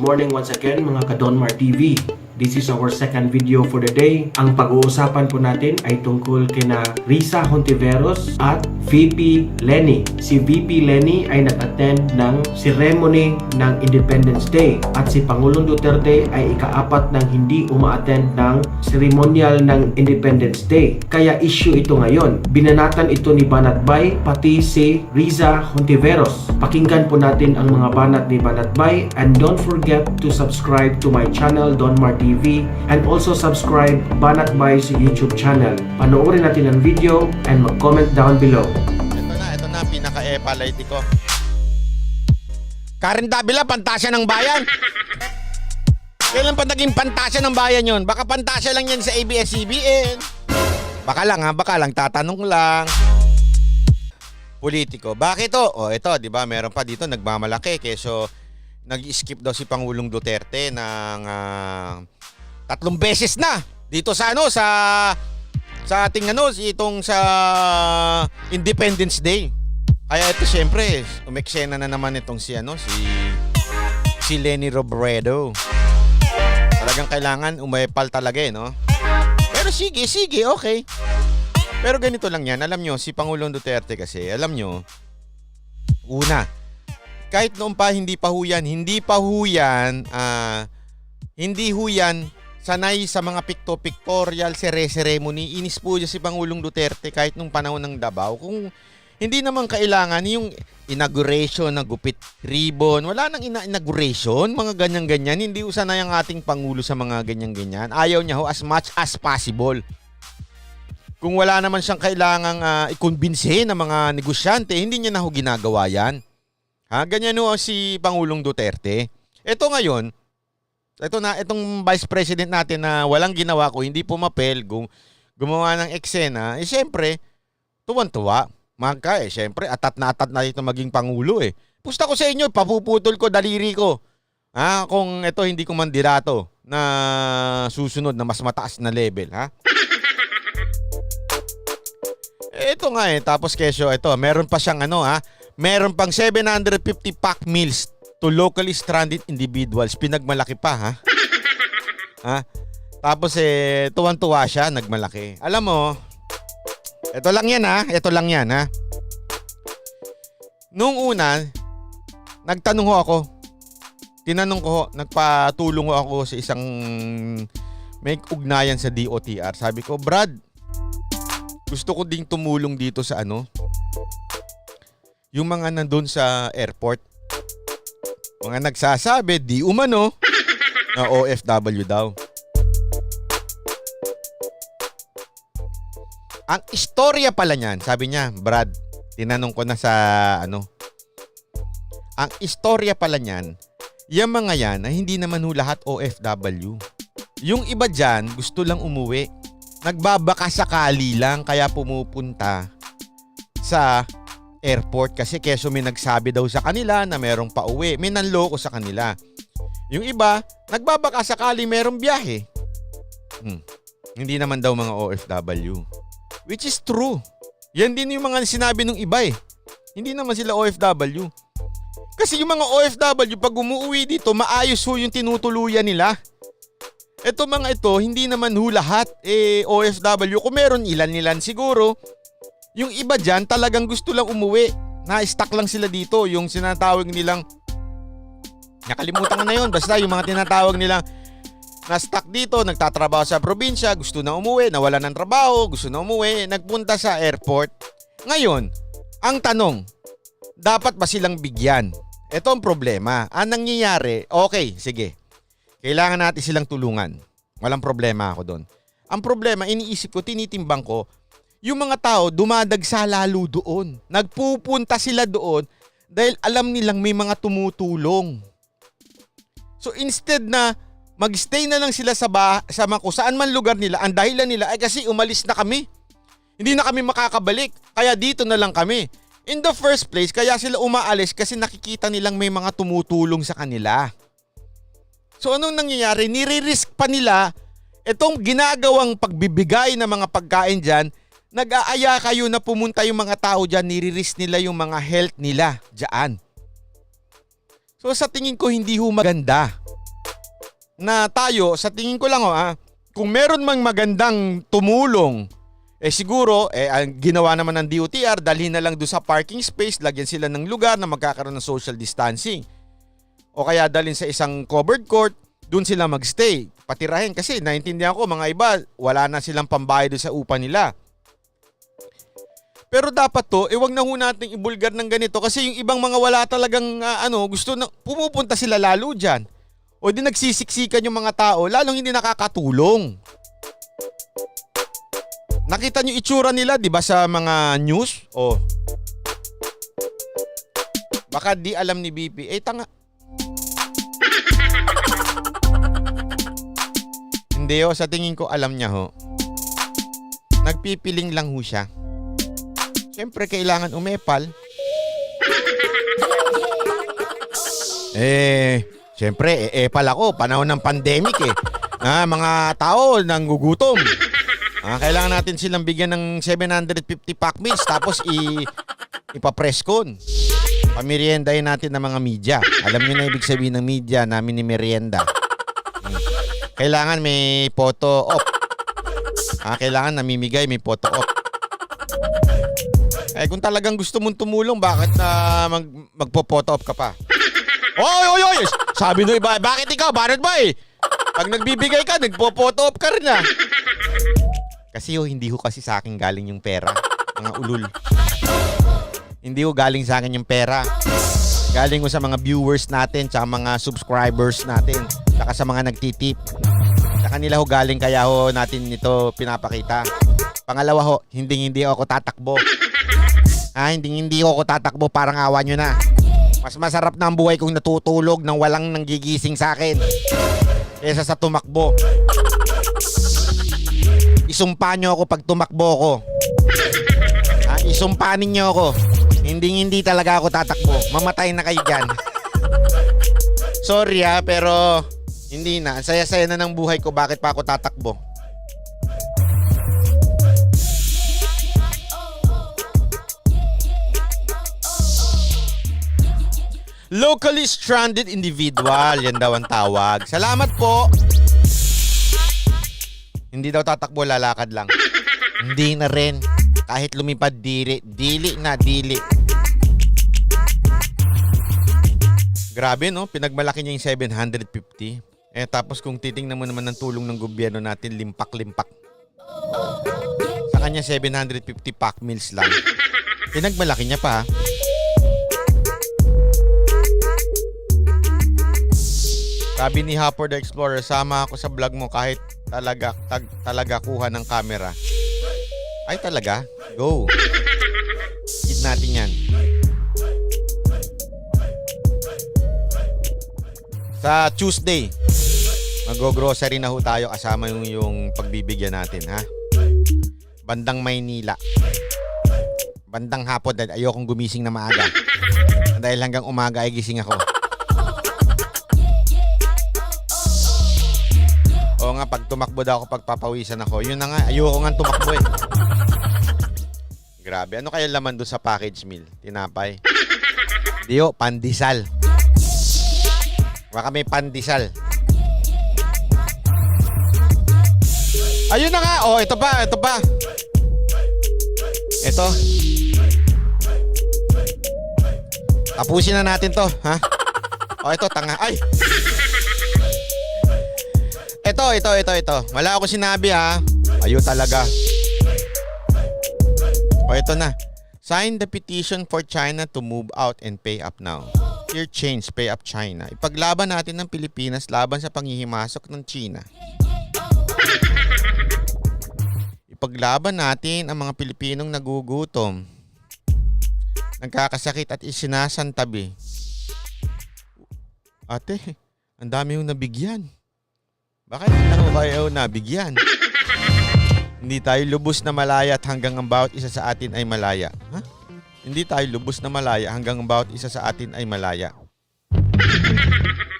morning once again mga ka-Donmar TV. This is our second video for the day. Ang pag-uusapan po natin ay tungkol kina Risa Hontiveros at VP Leni. Si VP Leni ay nag-attend ng ceremony ng Independence Day at si Pangulong Duterte ay ika-apat ng hindi uma-attend ng ceremonial ng Independence Day. Kaya issue ito ngayon. Binanatan ito ni Banatbay pati si Risa Hontiveros. Pakinggan po natin ang mga banat ni Banatbay and don't forget to subscribe to my channel Donmar TV and also subscribe Banatbay's YouTube channel. Panoorin natin ang video and mag-comment down below. Ito na, pinaka-epalite ko. Karen Davila, pantasya ng bayan. Kailan pa naging pantasya ng bayan yun? Baka pantasya lang yan sa ABS-CBN. Baka lang, tatanong lang. Politiko. Bakit to? O ito, di ba, meron pa dito nagmamalaki. Keso nag-skip daw si Pangulong Duterte ng 3 beses na dito sa sa ating itong sa Independence Day. Kaya ito syempre, umeksena na naman itong si Leni Robredo. Talagang kailangan umepal talaga no. Pero sige, okay. Pero ganito lang yan. Alam nyo, si Pangulong Duterte kasi, alam nyo, una, kahit noon pa hindi pa huyan sanay sa mga pictorial ceremony. Inis po dyan si Pangulong Duterte kahit nung panahon ng Davao. Kung hindi naman kailangan yung inauguration ng gupit ribbon, wala nang inauguration, mga ganyan-ganyan. Hindi usanay ang ating Pangulo sa mga ganyan-ganyan. Ayaw niya as much as possible. Kung wala naman siyang kailangang i-convince ng mga negosyante, hindi niya na ginagawa yan. Ganyan si Pangulong Duterte. Ito ngayon, itong Vice President natin na walang ginawa ko, hindi pumapel, gumawa ng eksena, siyempre, tuwan-tuwa. Siyempre, atat na ito maging Pangulo Pusta ko sa inyo, papuputol ko daliri ko. Kung ito hindi ko mandidato na susunod na mas mataas na level, Ito nga tapos kesyo, meron pa siyang meron pang 750 pack meals to locally stranded individuals. Pinagmalaki pa, Tapos tuwan-tuwa siya, nagmalaki. Alam mo, ito lang yan, Nung una, nagpatulong ako sa isang may ugnayan sa DOTR. Sabi ko, Brad, gusto ko ding tumulong dito sa yung mga nandun sa airport. Mga nagsasabi, di umano, na OFW daw. Ang istorya pala niyan, sabi niya, Brad, tinanong ko na sa ang istorya pala niyan, yung mga yan na hindi naman lahat OFW. Yung iba dyan, gusto lang umuwi. Nagbabaka sakali lang kaya pumupunta sa airport kasi keso may nagsabi daw sa kanila na merong pauwi. May nanloko sa kanila. Yung iba, nagbabaka sakali merong biyahe. Hindi naman daw mga OFW. Which is true. Yan din yung mga sinabi ng iba Hindi naman sila OFW. Kasi yung mga OFW pag umuwi dito, maayos yung tinutuluyan nila. Ito mga ito, hindi naman lahat OFW. Kung meron ilan siguro. Yung iba dyan talagang gusto lang umuwi. Na-stuck lang sila dito. Yung sinatawag nilang, nakalimutan ko na yun. Basta yung mga tinatawag nilang na-stuck dito, nagtatrabaho sa probinsya, gusto na umuwi, nawala ng trabaho, gusto na umuwi, nagpunta sa airport. Ngayon, ang tanong, dapat ba silang bigyan? Ito ang problema. Ang nangyayari, okay, sige. Kailangan natin silang tulungan. Walang problema ako doon. Ang problema, iniisip ko, tinitimbang ko, yung mga tao dumadagsa lalo doon. Nagpupunta sila doon dahil alam nilang may mga tumutulong. So instead na magstay na lang sila sa kung saan man lugar nila, ang dahilan nila ay kasi umalis na kami. Hindi na kami makakabalik, kaya dito na lang kami. In the first place, kaya sila umaalis kasi nakikita nilang may mga tumutulong sa kanila. So anong nangyayari? Nire-risk pa nila itong ginagawang pagbibigay ng mga pagkain dyan. Nag-aaya kayo na pumunta yung mga tao dyan, nire-risk nila yung mga health nila dyan. So sa tingin ko hindi maganda. na tayo, sa tingin ko lang kung meron mang magandang tumulong, siguro, ang ginawa naman ng DOTR, dalhin na lang doon sa parking space, lagyan sila ng lugar na magkakaroon ng social distancing. O kaya dalhin sa isang covered court, doon sila magstay. Patirahin kasi naintindihan ko, mga iba, wala na silang pambayad doon sa upa nila. Pero dapat to, wag na ho natin ibulgar ng ganito kasi yung ibang mga wala talagang gusto na pumupunta sila lalo dyan. O di nagsisiksikan yung mga tao, lalong hindi nakakatulong. Nakita nyo itsura nila, di ba, sa mga news? O, baka di alam ni BP. Tanga. Hindi sa tingin ko alam niya ho. Nagpipiling lang ho siya. Siyempre, kailangan umepal. Siyempre, epal ako. Panahon ng pandemic mga tao nanggugutom. Kailangan natin silang bigyan ng 750 pack meals tapos ipapress con. Pameriendahin natin ng mga media. Alam niyo na ibig sabihin ng media namin ni merienda. Kailangan may photo op. Kailangan namimigay, may photo op. Kung talagang gusto mong tumulong, bakit na magpo-photo op ka pa? Oy! Sabi nung iba, bakit ikaw? Bakit ba Pag nagbibigay ka, nagpo-photo op ka rin Kasi hindi ho kasi sa akin galing yung pera. Mga ulul. Hindi ho galing sa akin yung pera. Galing ho sa mga viewers natin, sa mga subscribers natin, saka sa mga nagtitip. Sa kanila ho galing, kaya ho natin ito pinapakita. Pangalawa ho, hindi ako tatakbo. Hindi ako tatakbo, parang awa nyo na. Mas masarap na ang buhay kong natutulog nang walang nanggigising sa akin kaysa sa tumakbo. Isumpa nyo ako pag tumakbo ako. Isumpanin nyo ako. Hindi talaga ako tatakbo. Mamatay na kayo dyan. Sorry pero hindi na. Saya-saya na ng buhay ko. Bakit pa ako tatakbo? Locally stranded individual. Yan daw ang tawag. Salamat po. Hindi daw tatakbo, lalakad lang. Hindi na rin. Kahit lumipad, dili na. Grabe no, pinagmalaki niya yung 750. Tapos kung titingnan mo naman ng tulong ng gobyerno natin, limpak-limpak. Sa kanya 750 pack meals lang. Pinagmalaki niya pa. Sabi ni Hopper the Explorer, sama ako sa vlog mo kahit talaga kuha ng camera. Ay talaga? Go. Hit natin yan. Sa Tuesday, mag-grocery na ho tayo kasama yung pagbibigyan natin, ha? Bandang Maynila. Bandang hapon, ayokong gumising na maaga. Dahil hanggang umaga ay gising ako. Oo nga, pag tumakbo daw ako, pagpapawisan ako. Yun na nga, ayoko nga tumakbo Grabe, ano kaya laman doon sa package meal? Tinapay? Diyo, pandesal. Baka may pandesal. Ayun na nga, ito pa. Ito. Tapusin na natin to, ha? Ito, tanga. Ay! Ito. Wala ako sinabi, ha? Ayun talaga. Ito na. Sign the petition for China to move out and pay up now. Here change, pay up China. Ipaglaban natin ng Pilipinas laban sa panghihimasok ng China. Ipaglaban natin ang mga Pilipinong nagugutom, nagkakasakit at isinasantabi. Ate, ang dami yung nabigyan. Bakit hindi ako kayo nabigyan? Hindi tayo lubos na malaya at hanggang ang bawat isa sa atin ay malaya. Ha? Hindi tayo lubos na malaya hanggang ang bawat isa sa atin ay malaya.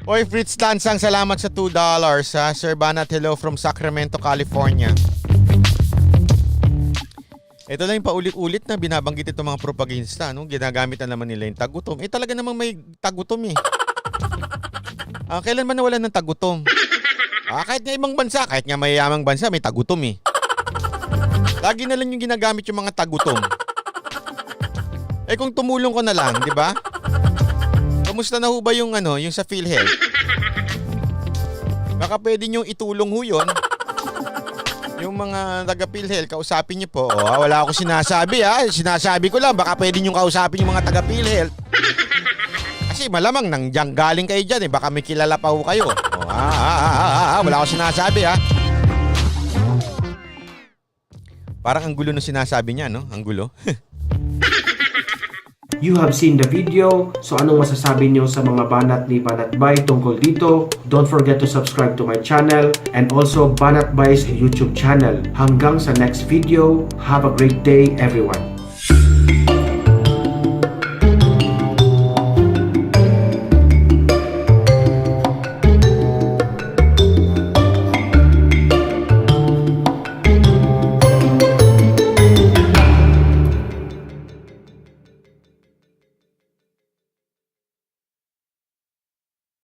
Oy, Fritz Tansang, salamat sa $2. Sir Banat, hello from Sacramento, California. Ito lang yung paulit-ulit na binabanggit itong mga propaganda. Ginagamit na naman nila yung tagutom. Talaga namang may tagutom . Kailan man nawalan ng tagutom? Kahit nga ibang bansa, kahit nga mayayamang bansa, may tagutom eh. Lagi na lang yung ginagamit yung mga tagutom. Kung tumulong ko na lang, di ba? Kamusta na ho ba yung yung sa PhilHealth? Baka pwede nyo itulong ho yun. Yung mga taga-PhilHealth, kausapin nyo po. Wala akong sinasabi Sinasabi ko lang, baka pwede nyo kausapin yung mga taga-PhilHealth. Kasi malamang nandiyan galing kayo dyan baka may kilala pa ho kayo. Wala akong sinasabi Parang ang gulo ng sinasabi niya, no? Ang gulo. You have seen the video, so anong masasabi niyo sa mga banat ni Banat Bay tungkol dito? Don't forget to subscribe to my channel and also Banat Bay's YouTube channel. Hanggang sa next video, have a great day everyone.